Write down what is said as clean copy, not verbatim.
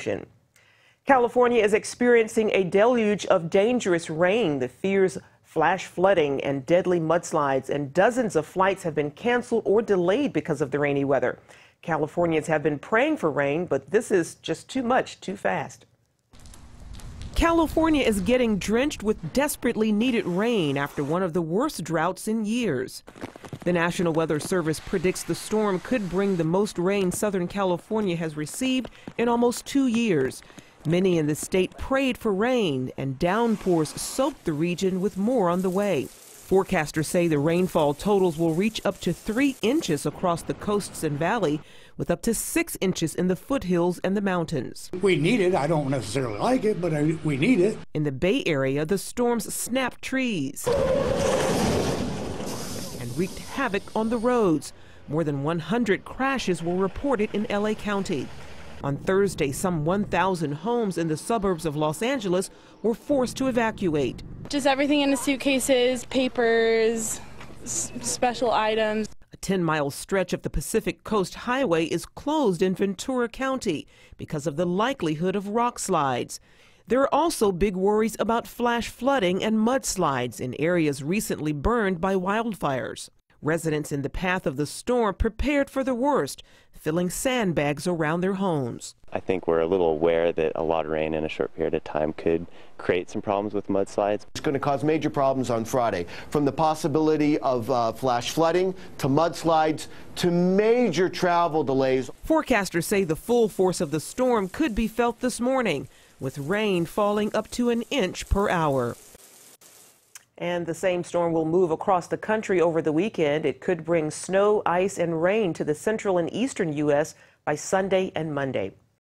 Ocean. California is experiencing a deluge of dangerous rain that fears flash flooding and deadly mudslides, and dozens of flights have been canceled or delayed because of the rainy weather. Californians have been praying for rain, but this is just too much, too fast. California is getting drenched with desperately needed rain after one of the worst droughts in years. The National Weather Service predicts the storm could bring the most rain Southern California has received in almost 2 years. Many in the state prayed for rain, and downpours soaked the region, with more on the way. Forecasters say the rainfall totals will reach up to 3 inches across the coasts and valley, with up to 6 inches in the foothills and the mountains. We need it. I don't necessarily like it, but we need it. In the Bay Area, the storms snapped trees and wreaked havoc on the roads. More than 100 crashes were reported in LA County. On Thursday, some 1,000 homes in the suburbs of Los Angeles were forced to evacuate. Just everything in the suitcases, papers, special items. A 10-mile stretch of the Pacific Coast Highway is closed in Ventura County because of the likelihood of rock slides. There are also big worries about flash flooding and mudslides in areas recently burned by wildfires. Residents in the path of the storm prepared for the worst, filling sandbags around their homes. I think we're a little aware that a lot of rain in a short period of time could create some problems with mudslides. It's going to cause major problems on Friday, from the possibility of flash flooding to mudslides to major travel delays. Forecasters say the full force of the storm could be felt this morning, with rain falling up to 1 inch per hour. And the same storm will move across the country over the weekend. It could bring snow, ice, and rain to the central and eastern U.S. by Sunday and Monday.